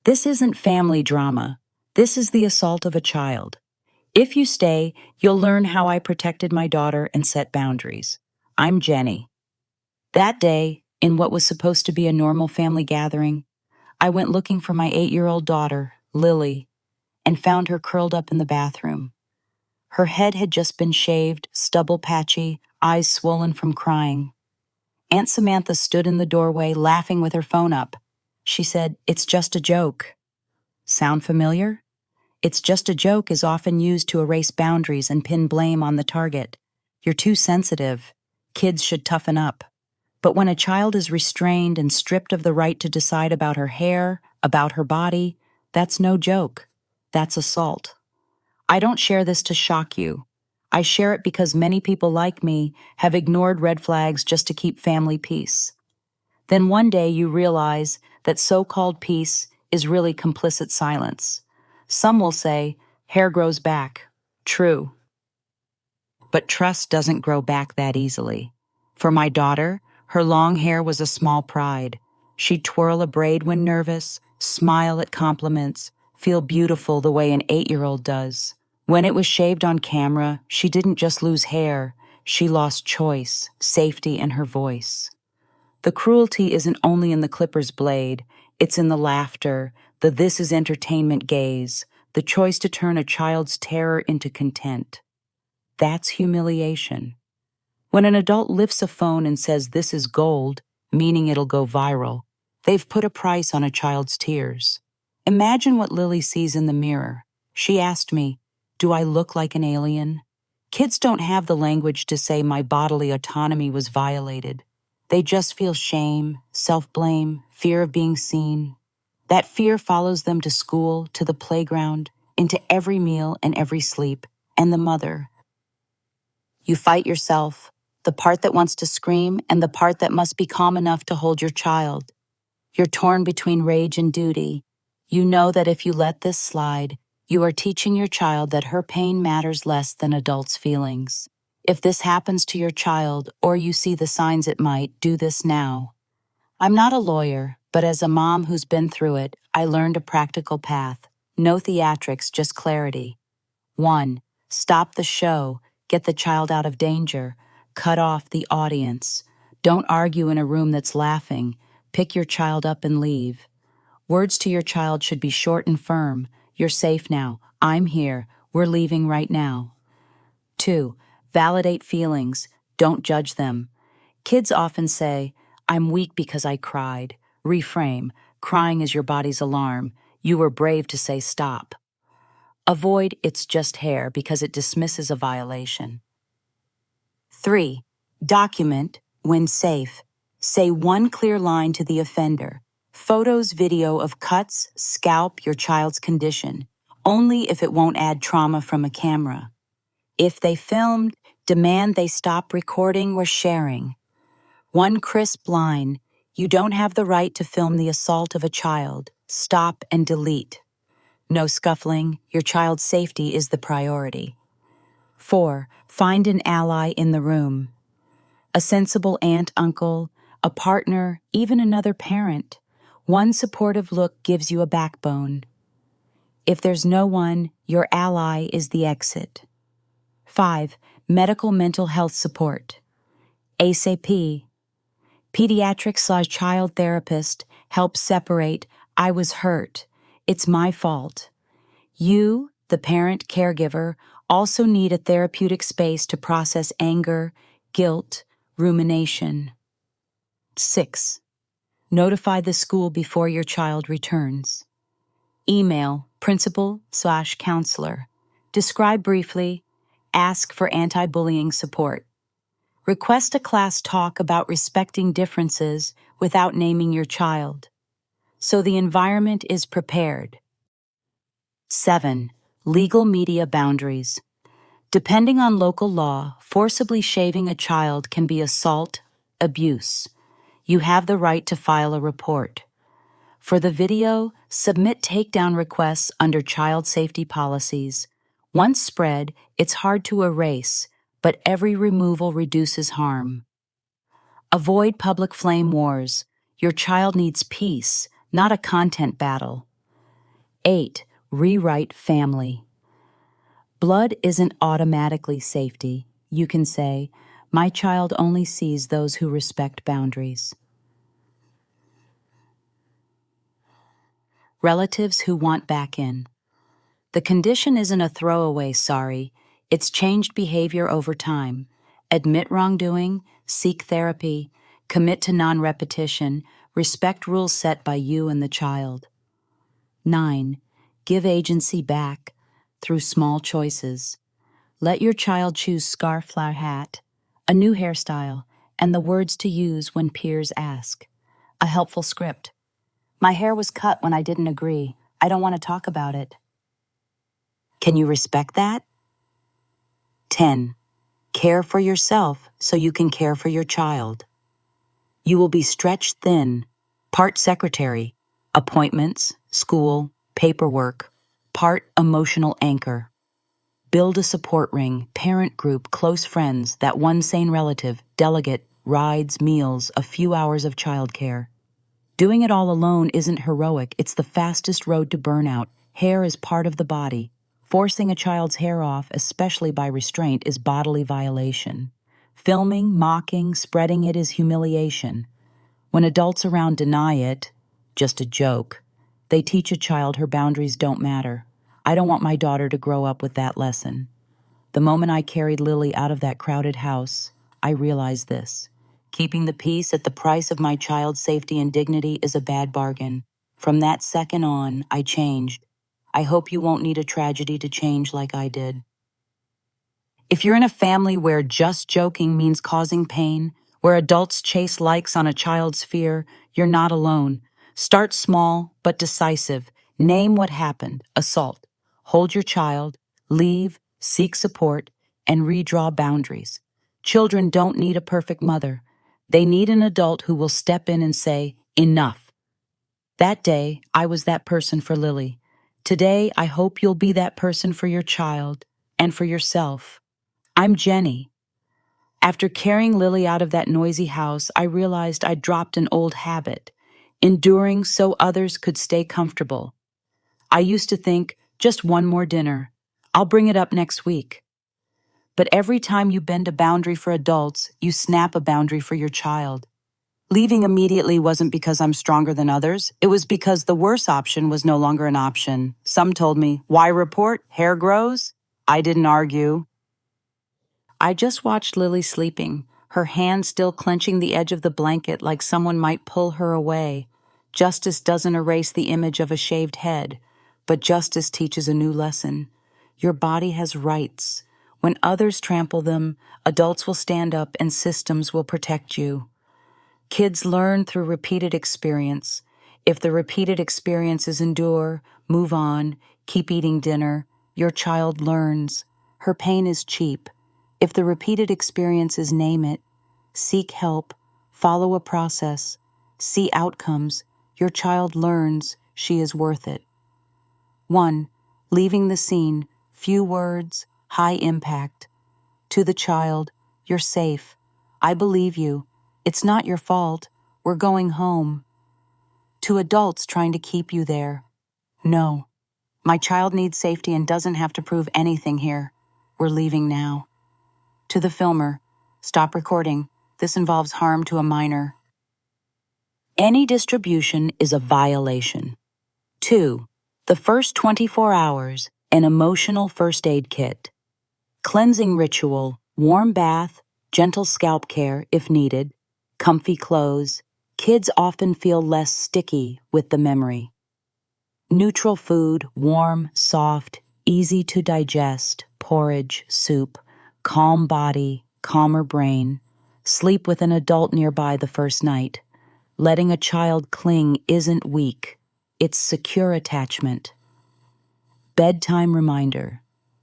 This isn't family drama. This is the assault of a child. If you stay, you'll learn how I protected my daughter and set boundaries. I'm Jenny. That day, in what was supposed to be a normal family gathering, I went looking for my 8-year-old daughter, Lily, and found her curled up in the bathroom. Her head had just been shaved, stubble patchy, eyes swollen from crying. Aunt Samantha stood in the doorway, laughing with her phone up. She said, "It's just a joke." Sound familiar? "It's just a joke" is often used to erase boundaries and pin blame on the target. You're too sensitive. Kids should toughen up. But when a child is restrained and stripped of the right to decide about her hair, about her body, that's no joke. That's assault. I don't share this to shock you. I share it because many people like me have ignored red flags just to keep family peace. Then one day you realize that so-called peace is really complicit silence. Some will say, hair grows back. True. But trust doesn't grow back that easily. For my daughter, her long hair was a small pride. She'd twirl a braid when nervous, smile at compliments, feel beautiful the way an 8-year-old does. When it was shaved on camera, she didn't just lose hair, she lost choice, safety, and her voice. The cruelty isn't only in the clipper's blade, it's in the laughter, the "this is entertainment" gaze, the choice to turn a child's terror into content. That's humiliation. When an adult lifts a phone and says this is gold, meaning it'll go viral, they've put a price on a child's tears. Imagine what Lily sees in the mirror. She asked me, "Do I look like an alien?" Kids don't have the language to say my bodily autonomy was violated. They just feel shame, self-blame, fear of being seen. That fear follows them to school, to the playground, into every meal and every sleep, and the mother. You fight yourself, the part that wants to scream and the part that must be calm enough to hold your child. You're torn between rage and duty. You know that if you let this slide, you are teaching your child that her pain matters less than adults' feelings. If this happens to your child, or you see the signs it might, do this now. I'm not a lawyer, but as a mom who's been through it, I learned a practical path. No theatrics, just clarity. 1. Stop the show. Get the child out of danger. Cut off the audience. Don't argue in a room that's laughing. Pick your child up and leave. Words to your child should be short and firm. You're safe now. I'm here. We're leaving right now. 2. Validate feelings. Don't judge them. Kids often say, "I'm weak because I cried." Reframe. Crying is your body's alarm. You were brave to say stop. Avoid "it's just hair" because it dismisses a violation. 3. Document when safe. Say one clear line to the offender. Photos, video of cuts, scalp, your child's condition. Only if it won't add trauma from a camera. If they filmed, demand they stop recording or sharing. One crisp line: you don't have the right to film the assault of a child. Stop and delete. No scuffling. Your child's safety is the priority. 4. Find an ally in the room. A sensible aunt, uncle, a partner, even another parent. One supportive look gives you a backbone. If there's no one, your ally is the exit. 5. Medical mental health support. ASAP. Pediatric/child therapist helps separate "I was hurt, it's my fault." You, the parent caregiver, also need a therapeutic space to process anger, guilt, rumination. 6. Notify the school before your child returns. Email principal/counselor. Describe briefly. Ask for anti-bullying support. Request a class talk about respecting differences without naming your child, so the environment is prepared. 7. Legal media boundaries. Depending on local law, forcibly shaving a child can be assault, abuse. You have the right to file a report. For the video, submit takedown requests under child safety policies. Once spread, it's hard to erase, but every removal reduces harm. Avoid public flame wars. Your child needs peace, not a content battle. 8. Rewrite family. Blood isn't automatically safety. You can say, my child only sees those who respect boundaries. Relatives who want back in. The condition isn't a throwaway sorry, it's changed behavior over time. Admit wrongdoing, seek therapy, commit to non-repetition, respect rules set by you and the child. 9. Give agency back through small choices. Let your child choose scarf flower hat, a new hairstyle, and the words to use when peers ask. A helpful script. My hair was cut when I didn't agree. I don't want to talk about it. Can you respect that? 10. Care for yourself so you can care for your child. You will be stretched thin, part secretary, appointments, school, paperwork, part emotional anchor. Build a support ring, parent group, close friends, that one sane relative, delegate, rides, meals, a few hours of childcare. Doing it all alone isn't heroic, it's the fastest road to burnout. Hair is part of the body. Forcing a child's hair off, especially by restraint, is bodily violation. Filming, mocking, spreading it is humiliation. When adults around deny it, just a joke, they teach a child her boundaries don't matter. I don't want my daughter to grow up with that lesson. The moment I carried Lily out of that crowded house, I realized this. Keeping the peace at the price of my child's safety and dignity is a bad bargain. From that second on, I changed. I hope you won't need a tragedy to change like I did. If you're in a family where just joking means causing pain, where adults chase likes on a child's fear, you're not alone. Start small but decisive. Name what happened. Assault. Hold your child. Leave. Seek support. And redraw boundaries. Children don't need a perfect mother. They need an adult who will step in and say, enough. That day, I was that person for Lily. Today, I hope you'll be that person for your child and for yourself. I'm Jenny. After carrying Lily out of that noisy house, I realized I'd dropped an old habit, enduring so others could stay comfortable. I used to think, just one more dinner. I'll bring it up next week. But every time you bend a boundary for adults, you snap a boundary for your child. Leaving immediately wasn't because I'm stronger than others. It was because the worse option was no longer an option. Some told me, why report? Hair grows? I didn't argue. I just watched Lily sleeping, her hand still clenching the edge of the blanket like someone might pull her away. Justice doesn't erase the image of a shaved head, but justice teaches a new lesson. Your body has rights. When others trample them, adults will stand up and systems will protect you. Kids learn through repeated experience. If the repeated experiences endure, move on, keep eating dinner, your child learns. Her pain is cheap. If the repeated experiences name it, seek help, follow a process, see outcomes, your child learns she is worth it. 1. Leaving the scene, few words, high impact. To the child, you're safe. I believe you. It's not your fault. We're going home. To adults trying to keep you there, no. My child needs safety and doesn't have to prove anything here. We're leaving now. To the filmer, stop recording. This involves harm to a minor. Any distribution is a violation. 2. The first 24 hours, an emotional first aid kit. Cleansing ritual, warm bath, gentle scalp care if needed, comfy clothes. Kids often feel less sticky with the memory. Neutral food, warm, soft, easy to digest, porridge, soup, calm body, calmer brain. Sleep with an adult nearby the first night. Letting a child cling isn't weak, it's secure attachment. Bedtime reminder.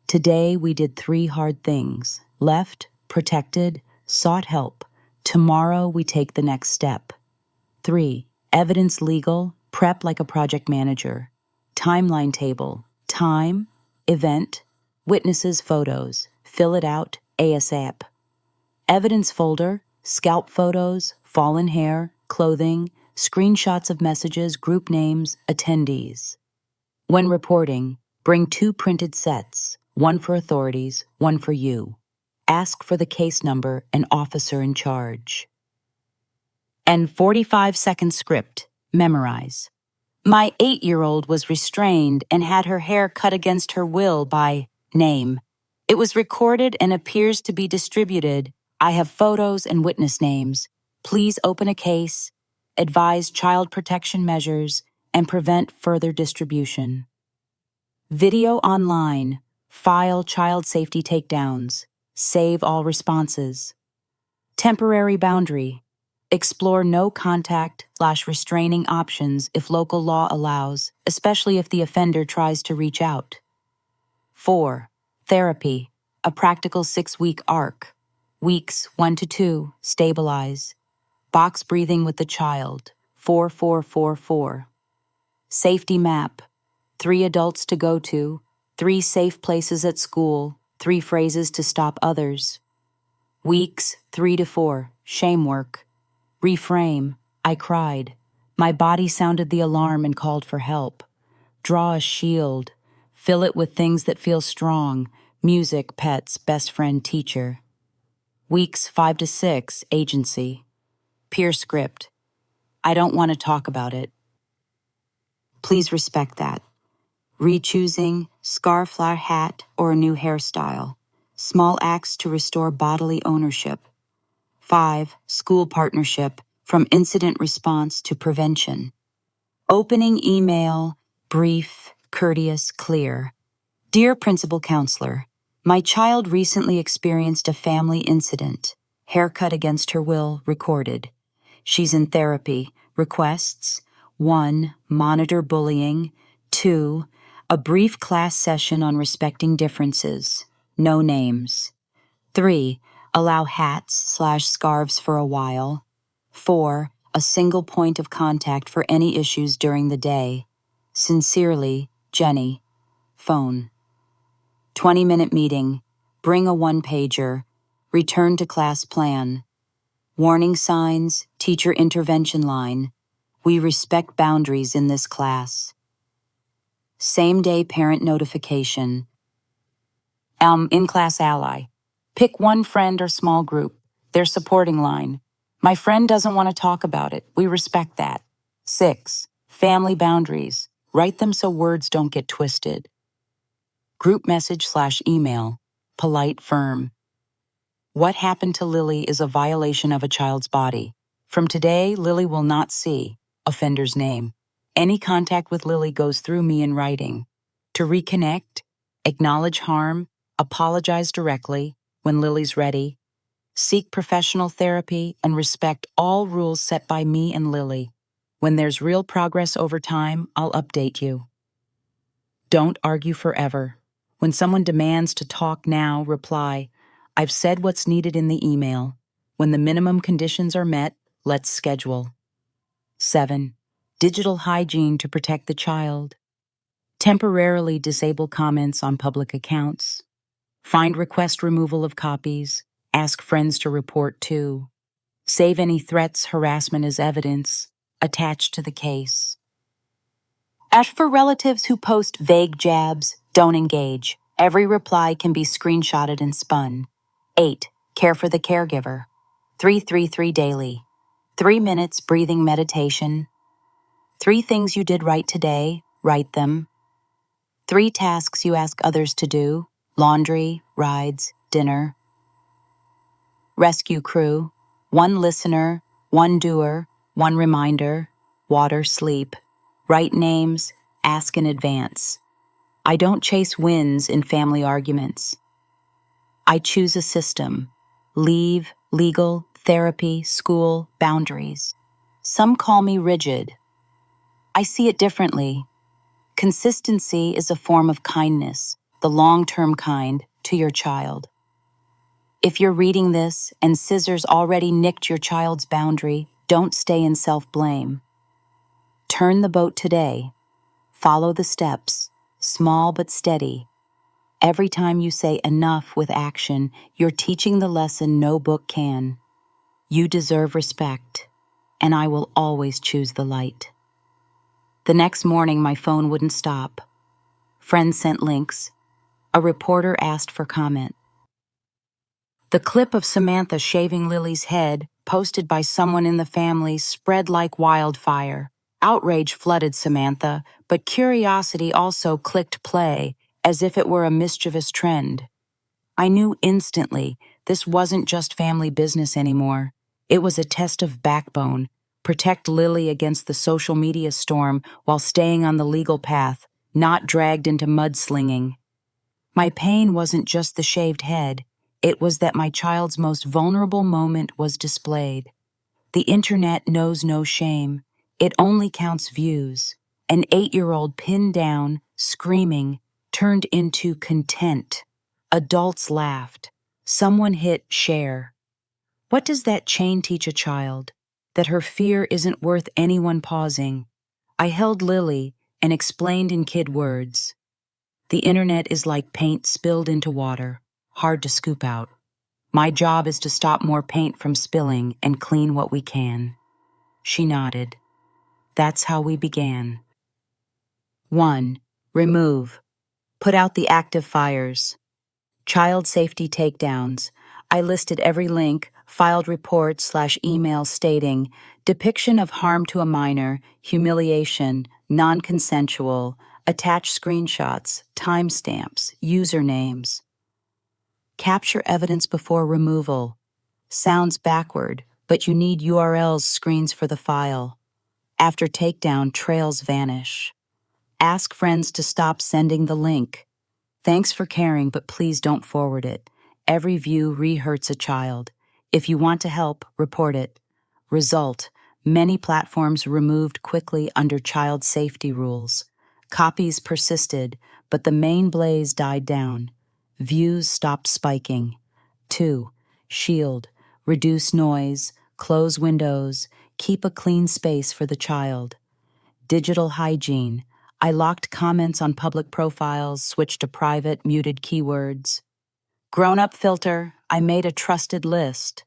Today we did 3 hard things. Left, protected, sought help. Tomorrow we take the next step. 3. Evidence legal, prep like a project manager. Timeline table, time, event, witnesses photos, fill it out ASAP. Evidence folder, scalp photos, fallen hair, clothing, screenshots of messages, group names, attendees. When reporting, bring 2 printed sets, one for authorities, one for you. Ask for the case number and officer in charge. And 45-second script, memorize. My 8-year-old was restrained and had her hair cut against her will by name. It was recorded and appears to be distributed. I have photos and witness names. Please open a case, advise child protection measures, and prevent further distribution. Video online. File child safety takedowns. Save all responses. Temporary boundary. Explore no contact/restraining options if local law allows, especially if the offender tries to reach out. 4. Therapy. A practical 6-week arc. Weeks 1 to 2, stabilize. Box breathing with the child. 4-4-4-4. Safety map. 3 adults to go to, 3 safe places at school, 3 phrases to stop others. Weeks 3 to 4, shame work. Reframe, I cried. My body sounded the alarm and called for help. Draw a shield. Fill it with things that feel strong. Music, pets, best friend, teacher. Weeks 5 to 6, agency. Peer script. I don't want to talk about it. Please respect that. Re-choosing, scarf, hat, or a new hairstyle. Small acts to restore bodily ownership. 5. School partnership, from incident response to prevention. Opening email, brief, courteous, clear. Dear Principal Counselor, my child recently experienced a family incident. Haircut against her will, recorded. She's in therapy. Requests: 1. Monitor bullying. 2. A brief class session on respecting differences. No names. 3. Allow hats/scarves for a while. 4. A single point of contact for any issues during the day. Sincerely, Jenny. Phone. 20-minute meeting. Bring a 1-pager. Return to class plan. Warning signs, teacher intervention line. We respect boundaries in this class. Same-day parent notification. In-class ally. Pick one friend or small group. Their supporting line. My friend doesn't want to talk about it. We respect that. 6. Family boundaries. Write them so words don't get twisted. Group message/email. Polite, firm. What happened to Lily is a violation of a child's body. From today, Lily will not see offender's name. Any contact with Lily goes through me in writing. To reconnect, acknowledge harm, apologize directly when Lily's ready, seek professional therapy, and respect all rules set by me and Lily. When there's real progress over time, I'll update you. Don't argue forever. When someone demands to talk now, reply, I've said what's needed in the email. When the minimum conditions are met, let's schedule. 7. Digital hygiene to protect the child. Temporarily disable comments on public accounts. Find request removal of copies. Ask friends to report too. Save any threats, harassment as evidence. Attached to the case. As for relatives who post vague jabs, don't engage. Every reply can be screenshotted and spun. 8. Care for the caregiver. 333 daily. 3 minutes breathing meditation. 3 things you did right today, write them. 3 tasks you ask others to do, laundry, rides, dinner. Rescue crew, 1 listener, 1 doer, 1 reminder, water, sleep. Write names, ask in advance. I don't chase wins in family arguments. I choose a system. Leave, legal, therapy, school, boundaries. Some call me rigid. I see it differently. Consistency is a form of kindness, the long-term kind, to your child. If you're reading this and scissors already nicked your child's boundary, don't stay in self-blame. Turn the boat today. Follow the steps, small but steady. Every time you say enough with action, you're teaching the lesson no book can. You deserve respect, and I will always choose the light. The next morning, my phone wouldn't stop. Friends sent links. A reporter asked for comment. The clip of Samantha shaving Lily's head, posted by someone in the family, spread like wildfire. Outrage flooded Samantha, but curiosity also clicked play, as if it were a mischievous trend. I knew instantly this wasn't just family business anymore. It was a test of backbone. Protect Lily against the social media storm while staying on the legal path, not dragged into mudslinging. My pain wasn't just the shaved head. It was that my child's most vulnerable moment was displayed. The internet knows no shame. It only counts views. An 8-year-old pinned down, screaming, turned into content. Adults laughed. Someone hit share. What does that chain teach a child? That her fear isn't worth anyone pausing. I held Lily and explained in kid words. The internet is like paint spilled into water, hard to scoop out. My job is to stop more paint from spilling and clean what we can. She nodded. That's how we began. 1. Remove. Put out the active fires. Child safety takedowns. I listed every link, filed report/email stating depiction of harm to a minor, humiliation, non-consensual, attach screenshots, timestamps, usernames. Capture evidence before removal. Sounds backward, but you need URLs screens for the file. After takedown, trails vanish. Ask friends to stop sending the link. Thanks for caring, but please don't forward it. Every view re-hurts a child. If you want to help, report it. Result: many platforms removed quickly under child safety rules. Copies persisted, but the main blaze died down. Views stopped spiking. 2. Shield. Reduce noise, close windows, keep a clean space for the child. Digital hygiene. I locked comments on public profiles, switched to private, muted keywords. Grown-up filter. I made a trusted list.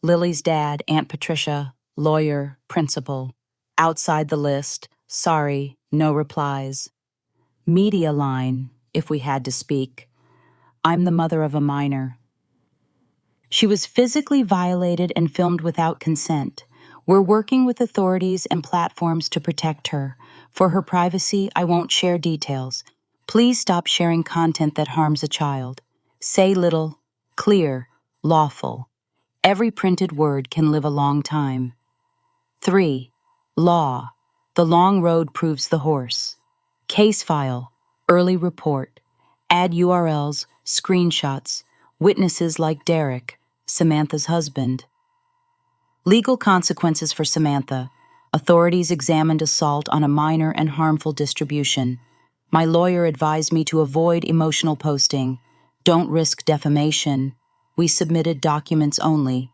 Lily's dad, Aunt Patricia, lawyer, principal. Outside the list, sorry, no replies. Media line, if we had to speak. I'm the mother of a minor. She was physically violated and filmed without consent. We're working with authorities and platforms to protect her. For her privacy, I won't share details. Please stop sharing content that harms a child. Say little, clear, lawful. Every printed word can live a long time. 3. Law. The long road proves the horse. Case file. Early report. Add URLs, screenshots, witnesses like Derek, Samantha's husband. Legal consequences for Samantha. Authorities examined assault on a minor and harmful distribution. My lawyer advised me to avoid emotional posting. Don't risk defamation. We submitted documents only.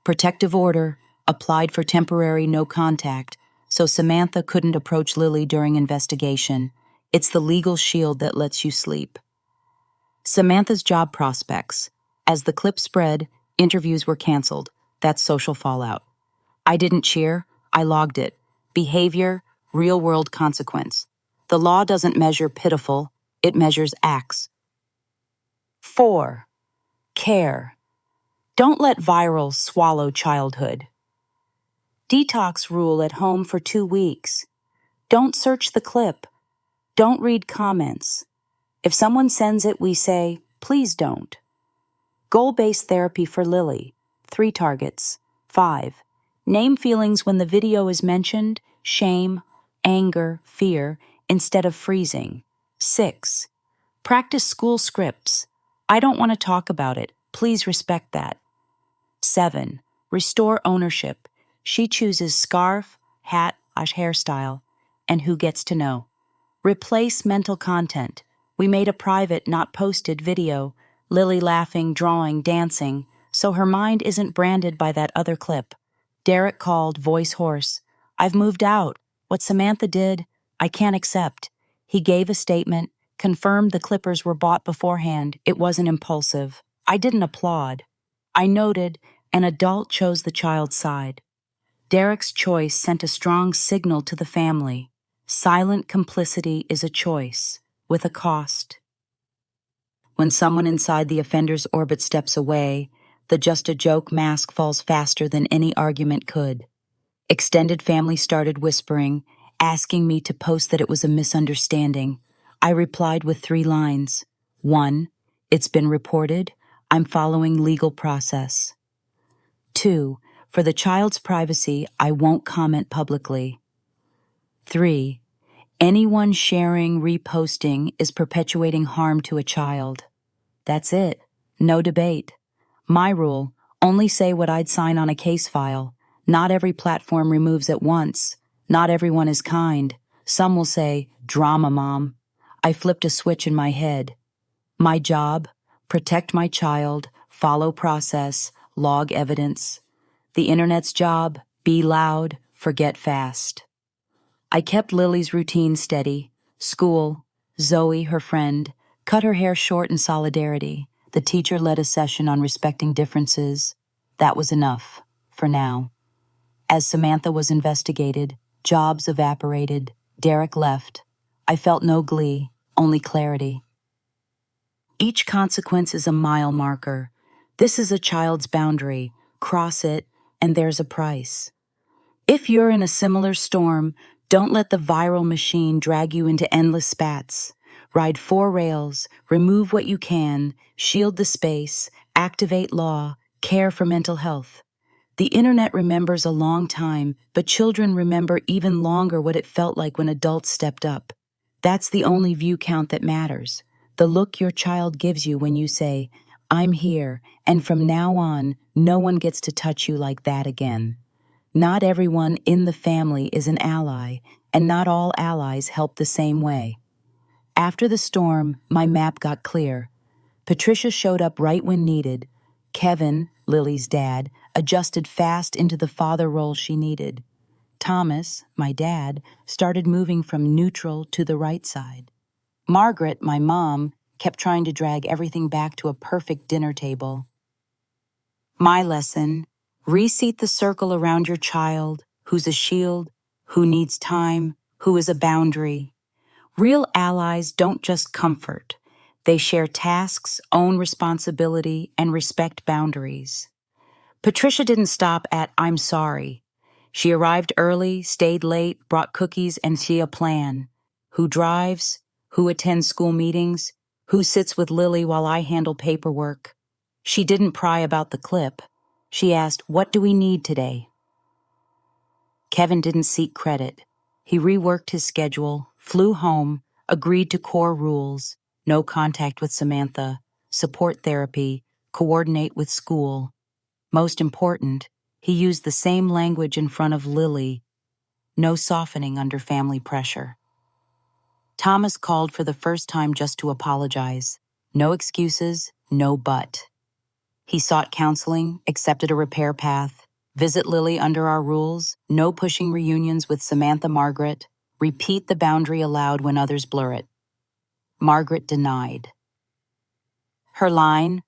Protective order. Applied for temporary no contact, so Samantha couldn't approach Lily during investigation. It's the legal shield that lets you sleep. Samantha's job prospects. As the clip spread, interviews were canceled. That's social fallout. I didn't cheer, I logged it. Behavior, real-world consequence. The law doesn't measure pitiful, it measures acts. 4. Care. Don't let viral swallow childhood. Detox rule at home for 2 weeks. Don't search the clip. Don't read comments. If someone sends it, we say, please don't. Goal-based therapy for Lily. 3 targets. 5. Name feelings when the video is mentioned, shame, anger, fear, instead of freezing. 6. Practice school scripts. I don't want to talk about it. Please respect that. 7. Restore ownership. She chooses scarf, hat/hairstyle, and who gets to know. Replace mental content. We made a private, not posted video, Lily laughing, drawing, dancing, so her mind isn't branded by that other clip. Derek called, voice hoarse. I've moved out. What Samantha did, I can't accept. He gave a statement, confirmed the clippers were bought beforehand. It wasn't impulsive. I didn't applaud. I noted an adult chose the child's side. Derek's choice sent a strong signal to the family. Silent complicity is a choice. with a cost. When someone inside the offender's orbit steps away, the just a joke mask falls faster than any argument could. Extended family started whispering, asking me to post that it was a misunderstanding. I replied with 3 lines. 1, it's been reported. I'm following legal process. 2, for the child's privacy, I won't comment publicly. 3, anyone sharing, reposting is perpetuating harm to a child. That's it. No debate. My rule, only say what I'd sign on a case file. Not every platform removes at once. Not everyone is kind. Some will say, drama, mom. I flipped a switch in my head. My job, protect my child, follow process, log evidence. The internet's job, be loud, forget fast. I kept Lily's routine steady. School, Zoe, her friend, cut her hair short in solidarity. The teacher led a session on respecting differences. That was enough, for now. As Samantha was investigated, jobs evaporated, Derek left. I felt no glee, only clarity. Each consequence is a mile marker. This is a child's boundary. Cross it, and there's a price. If you're in a similar storm, don't let the viral machine drag you into endless spats. Ride 4 rails, remove what you can, shield the space, activate law, care for mental health. The internet remembers a long time, but children remember even longer what it felt like when adults stepped up. That's the only view count that matters. The look your child gives you when you say, I'm here, and from now on, no one gets to touch you like that again. Not everyone in the family is an ally, and not all allies help the same way. After the storm, my map got clear. Patricia showed up right when needed. Kevin, Lily's dad, adjusted fast into the father role she needed. Thomas, my dad, started moving from neutral to the right side. Margaret, my mom, kept trying to drag everything back to a perfect dinner table. My lesson, reseat the circle around your child, who's a shield, who needs time, who is a boundary. Real allies don't just comfort. They share tasks, own responsibility, and respect boundaries. Patricia didn't stop at I'm sorry. She arrived early, stayed late, brought cookies, and she a plan. Who drives? Who attends school meetings? Who sits with Lily while I handle paperwork? She didn't pry about the clip. She asked, what do we need today? Kevin didn't seek credit. He reworked his schedule, flew home, agreed to core rules, no contact with Samantha, support therapy, coordinate with school. Most important, he used the same language in front of Lily, no softening under family pressure. Thomas called for the first time just to apologize. No excuses, no but. He sought counseling, accepted a repair path, visit Lily under our rules, no pushing reunions with Samantha Margaret, repeat the boundary aloud when others blur it. Margaret denied. Her line,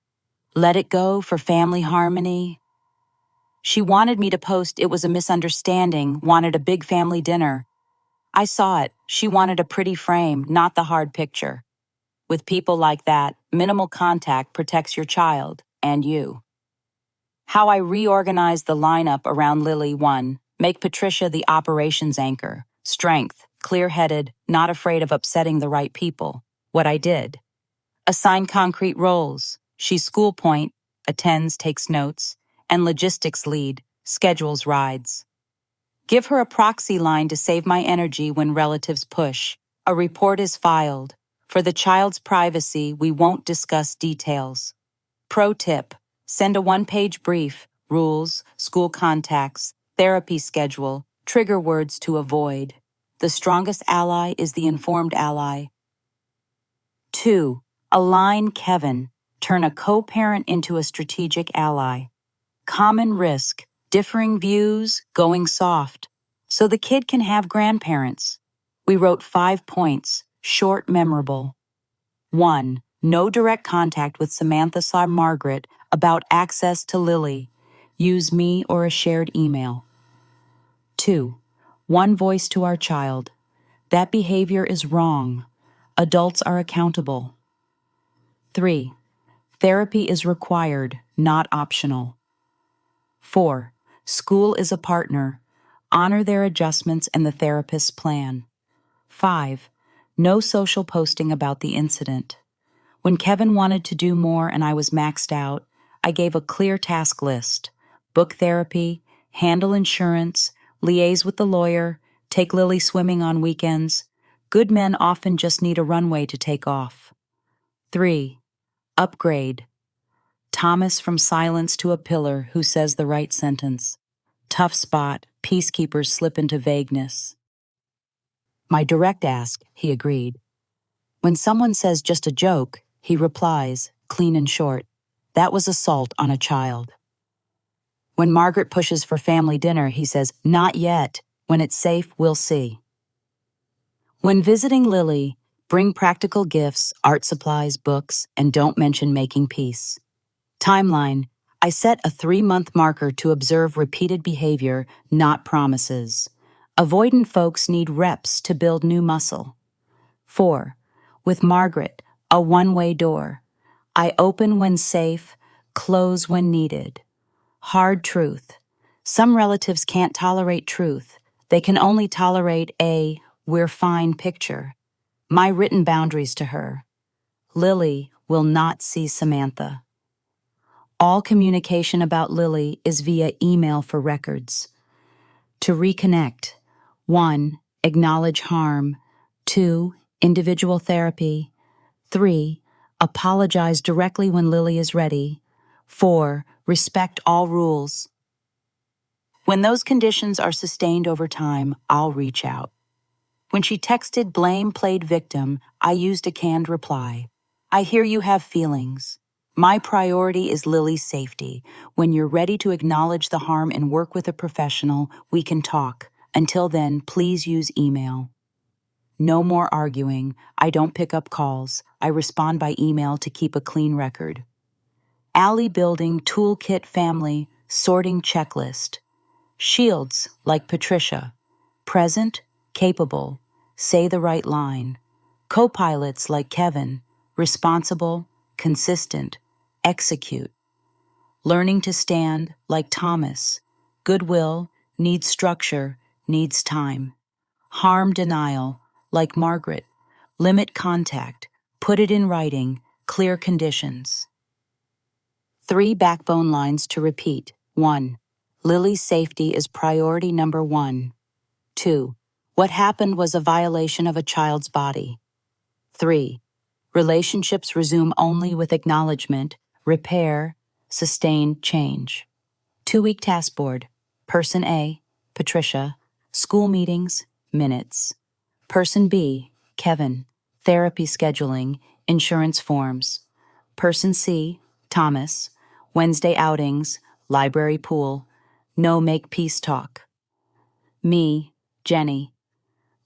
let it go for family harmony. She wanted me to post it was a misunderstanding, wanted a big family dinner. I saw it. She wanted a pretty frame, not the hard picture. With people like that, minimal contact protects your child and you. How I reorganized the lineup around Lily 1. Make Patricia the operations anchor. Strength, clear-headed, not afraid of upsetting the right people. What I did. Assign concrete roles. She's school point, attends, takes notes, and logistics lead, schedules rides. Give her a proxy line to save my energy when relatives push. A report is filed. For the child's privacy, we won't discuss details. Pro tip, send a 1-page brief, rules, school contacts, therapy schedule, trigger words to avoid. The strongest ally is the informed ally. 2. Align Kevin. Turn a co-parent into a strategic ally. Common risk, differing views, going soft. So the kid can have grandparents. We wrote 5 points, short, memorable. 1. No direct contact with Samantha / Margaret about access to Lily. Use me or a shared email. 2. One voice to our child. That behavior is wrong. Adults are accountable. 3. Therapy is required, not optional. 4. School is a partner. Honor their adjustments and the therapist's plan. 5. No social posting about the incident. When Kevin wanted to do more and I was maxed out, I gave a clear task list: book therapy, handle insurance, liaise with the lawyer, take Lily swimming on weekends. Good men often just need a runway to take off. 3. Upgrade. Thomas from silence to a pillar who says the right sentence. Tough spot, peacekeepers slip into vagueness. My direct ask, he agreed. When someone says just a joke, he replies, clean and short, that was assault on a child. When Margaret pushes for family dinner, he says, not yet. When it's safe, we'll see. When visiting Lily, bring practical gifts, art supplies, books, and don't mention making peace. Timeline. I set a 3-month marker to observe repeated behavior, not promises. Avoidant folks need reps to build new muscle. 4. With Margaret, a one-way door. I open when safe, close when needed. Hard truth. Some relatives can't tolerate truth. They can only tolerate a "we're fine" picture. My written boundaries to her. Lily will not see Samantha. All communication about Lily is via email for records. To reconnect: 1. Acknowledge harm. 2. Individual therapy. 3. Apologize directly when Lily is ready. 4. Respect all rules. When those conditions are sustained over time, I'll reach out. When she texted blame played victim, I used a canned reply. I hear you have feelings. My priority is Lily's safety. When you're ready to acknowledge the harm and work with a professional, we can talk. Until then, please use email. No more arguing. I don't pick up calls. I respond by email to keep a clean record. Alley building toolkit family sorting checklist. Shields like Patricia. Present, capable, say the right line. Co-pilots like Kevin. Responsible, consistent, execute. Learning to stand like Thomas. Goodwill, needs structure, needs time. Harm denial like Margaret. Limit contact, put it in writing, clear conditions. 3 backbone lines to repeat. 1. Lily's safety is priority number 1. 2. What happened was a violation of a child's body. 3. Relationships resume only with acknowledgement, repair, sustained change. 2-week task board. Person A, Patricia. School meetings, minutes. Person B, Kevin. Therapy scheduling, insurance forms. Person C, Thomas. Wednesday outings, library pool. No make peace talk. Me, Jenny.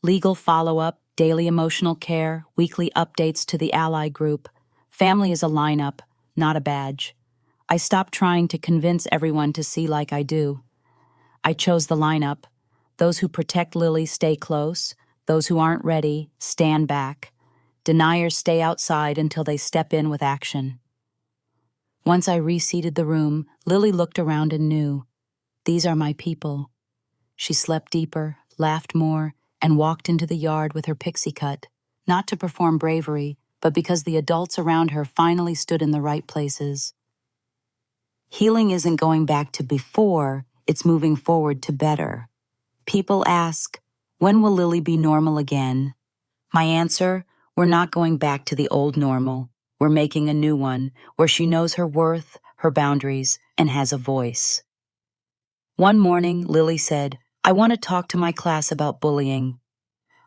Legal follow-up, daily emotional care, weekly updates to the ally group. Family is a lineup, not a badge. I stopped trying to convince everyone to see like I do. I chose the lineup. Those who protect Lily stay close. Those who aren't ready stand back. Deniers stay outside until they step in with action. Once I reseated the room, Lily looked around and knew. These are my people. She slept deeper, laughed more, and walked into the yard with her pixie cut, not to perform bravery, but because the adults around her finally stood in the right places. Healing isn't going back to before, it's moving forward to better. People ask, when will Lily be normal again? My answer, we're not going back to the old normal. We're making a new one, where she knows her worth, her boundaries, and has a voice. One morning, Lily said, I want to talk to my class about bullying.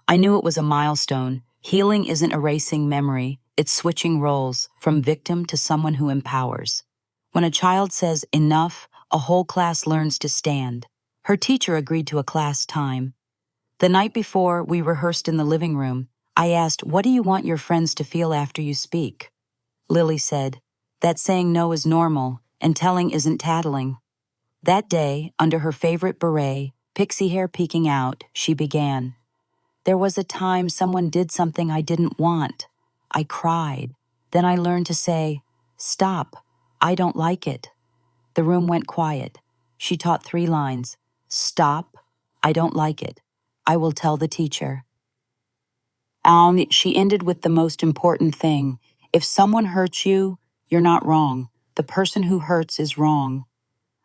I knew it was a milestone. Healing isn't erasing memory, it's switching roles from victim to someone who empowers. When a child says enough, a whole class learns to stand. Her teacher agreed to a class time. The night before, we rehearsed in the living room. I asked, what do you want your friends to feel after you speak? Lily said, that saying no is normal, and telling isn't tattling. That day, under her favorite beret, pixie hair peeking out, she began. There was a time someone did something I didn't want. I cried. Then I learned to say, "Stop, I don't like it." The room went quiet. She taught 3 lines. "Stop, I don't like it. I will tell the teacher." She ended with the most important thing. If someone hurts you, you're not wrong. The person who hurts is wrong.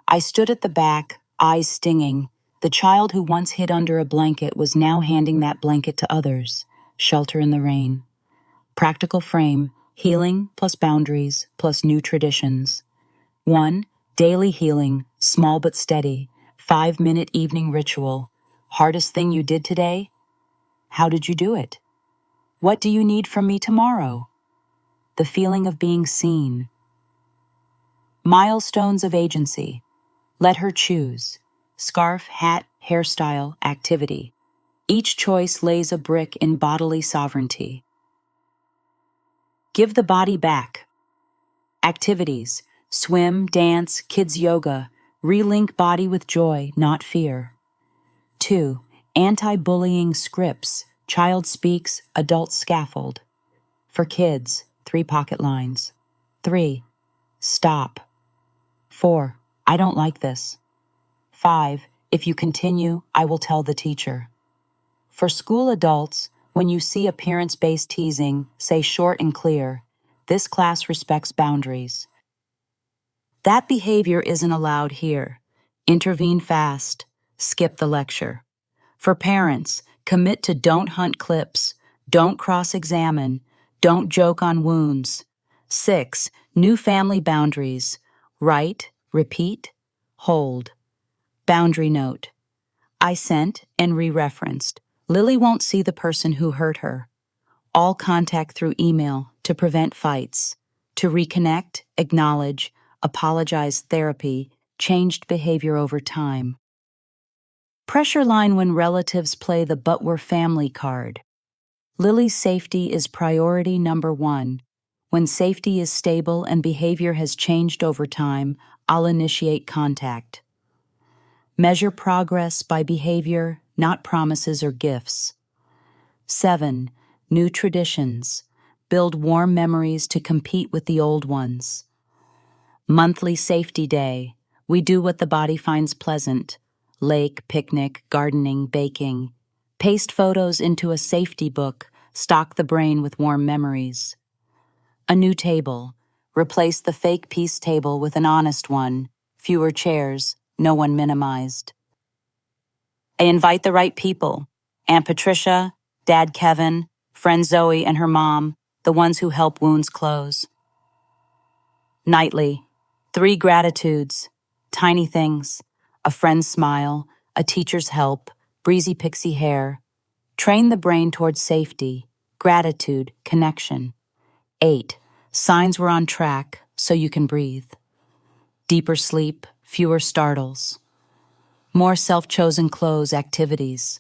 I stood at the back, eyes stinging. The child who once hid under a blanket was now handing that blanket to others. Shelter in the rain. Practical frame, healing plus boundaries plus new traditions. 1. Daily healing, small but steady. 5-minute evening ritual. Hardest thing you did today? How did you do it? What do you need from me tomorrow? The feeling of being seen. Milestones of agency. Let her choose. Scarf, hat, hairstyle, activity. Each choice lays a brick in bodily sovereignty. Give the body back. Activities. Swim, dance, kids yoga. Relink body with joy, not fear. 2. Anti-bullying scripts. Child speaks, adult scaffold. For kids, 3 pocket lines. 3. Stop. 4. I don't like this. 5. If you continue, I will tell the teacher. For school adults, when you see appearance-based teasing, say short and clear, "This class respects boundaries." That behavior isn't allowed here. Intervene fast. Skip the lecture. For parents, commit to don't hunt clips, don't cross-examine, don't joke on wounds. 6. New family boundaries. Write, repeat, hold. Boundary note. I sent and re-referenced. Lily won't see the person who hurt her. All contact through email to prevent fights. To reconnect, acknowledge, apologize therapy, changed behavior over time. Pressure line when relatives play the "but we're family" card. Lily's safety is priority number 1. When safety is stable and behavior has changed over time, I'll initiate contact. Measure progress by behavior, not promises or gifts. 7. New traditions. Build warm memories to compete with the old ones. Monthly safety day. We do what the body finds pleasant. Lake, picnic, gardening, baking. Paste photos into a safety book. Stock the brain with warm memories. A new table. Replace the fake peace table with an honest one. Fewer chairs, no one minimized. I invite the right people. Aunt Patricia, Dad Kevin, friend Zoe and her mom, the ones who help wounds close. Nightly. 3 gratitudes. Tiny things. A friend's smile, a teacher's help, breezy pixie hair. Train the brain towards safety, gratitude, connection. 8. Signs we're on track so you can breathe. Deeper sleep, fewer startles. More self-chosen clothes activities.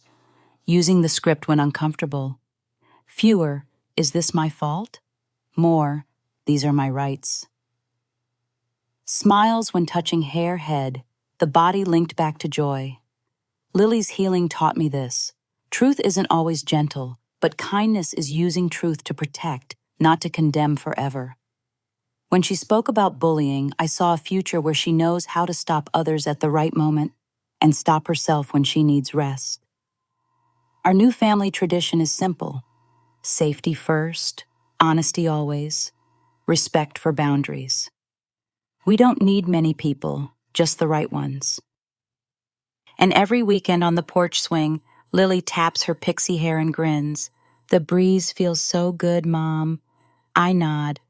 Using the script when uncomfortable. Fewer, "Is this my fault?" More, "These are my rights." Smiles when touching hair, head, the body linked back to joy. Lily's healing taught me this. Truth isn't always gentle, but kindness is using truth to protect, not to condemn forever. When she spoke about bullying, I saw a future where she knows how to stop others at the right moment and stop herself when she needs rest. Our new family tradition is simple. Safety first, honesty always, respect for boundaries. We don't need many people, just the right ones. And every weekend on the porch swing, Lily taps her pixie hair and grins. "The breeze feels so good, Mom." I nod.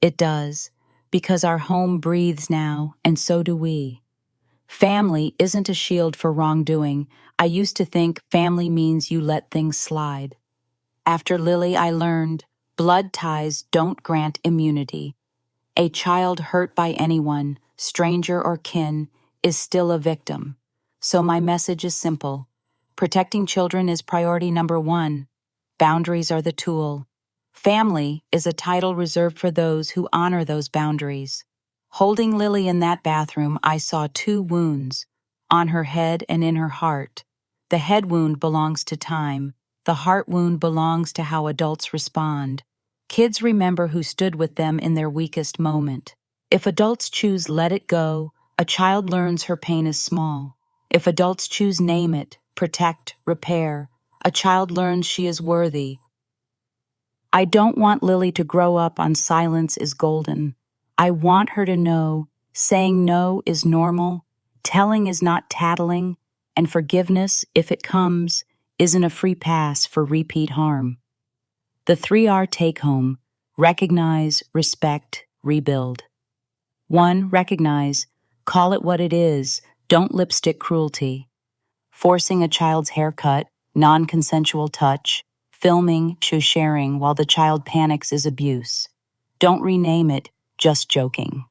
It does, because our home breathes now, and so do we. Family isn't a shield for wrongdoing. I used to think family means you let things slide. After Lily, I learned blood ties don't grant immunity. A child hurt by anyone, stranger or kin, is still a victim. So my message is simple. Protecting children is priority number 1. Boundaries are the tool. Family is a title reserved for those who honor those boundaries. Holding Lily in that bathroom, I saw 2 wounds, on her head and in her heart. The head wound belongs to time. The heart wound belongs to how adults respond. Kids remember who stood with them in their weakest moment. If adults choose let it go, a child learns her pain is small. If adults choose name it, protect, repair, a child learns she is worthy. I don't want Lily to grow up on silence is golden. I want her to know saying no is normal, telling is not tattling, and forgiveness, if it comes, isn't a free pass for repeat harm. The 3R take home: recognize, respect, rebuild. 1. Recognize. Call it what it is. Don't lipstick cruelty. Forcing a child's haircut, non-consensual touch, filming, sharing while the child panics is abuse. Don't rename it, just joking.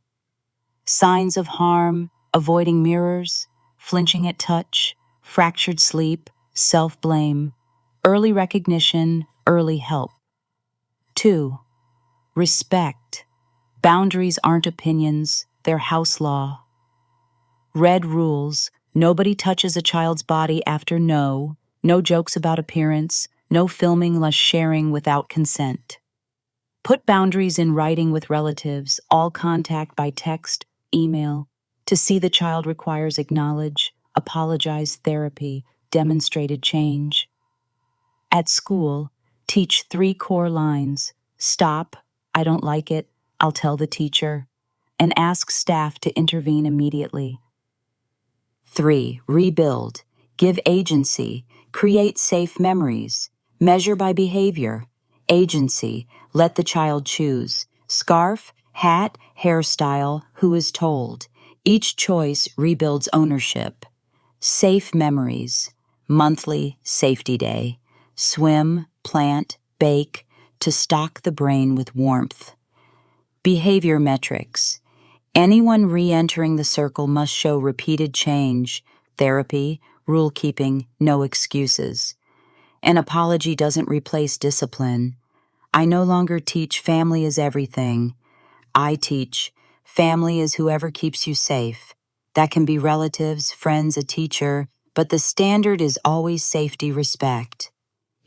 Signs of harm: avoiding mirrors, flinching at touch, fractured sleep, self-blame, early recognition, early help. 2. Respect. Boundaries aren't opinions, they're house law. Red rules: nobody touches a child's body after no, no jokes about appearance, no filming less sharing without consent. Put boundaries in writing with relatives, all contact by text, email. To see the child requires acknowledge, apologize, therapy, demonstrated change. At school, teach 3 core lines: stop, I don't like it, I'll tell the teacher, and ask staff to intervene immediately. 3. Rebuild. Give agency. Create safe memories. Measure by behavior. Agency. Let the child choose. Scarf, hat, hairstyle, who is told. Each choice rebuilds ownership. Safe memories. Monthly safety day. Swim, plant, bake, to stock the brain with warmth. Behavior metrics. Anyone re-entering the circle must show repeated change, therapy, rule-keeping, no excuses. An apology doesn't replace discipline. I no longer teach family is everything. I teach family is whoever keeps you safe. That can be relatives, friends, a teacher, but the standard is always safety, respect.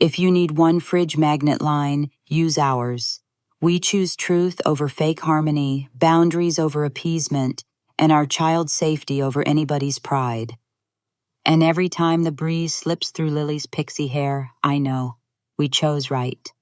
If you need one fridge magnet line, use ours. We choose truth over fake harmony, boundaries over appeasement, and our child's safety over anybody's pride. And every time the breeze slips through Lily's pixie hair, I know we chose right.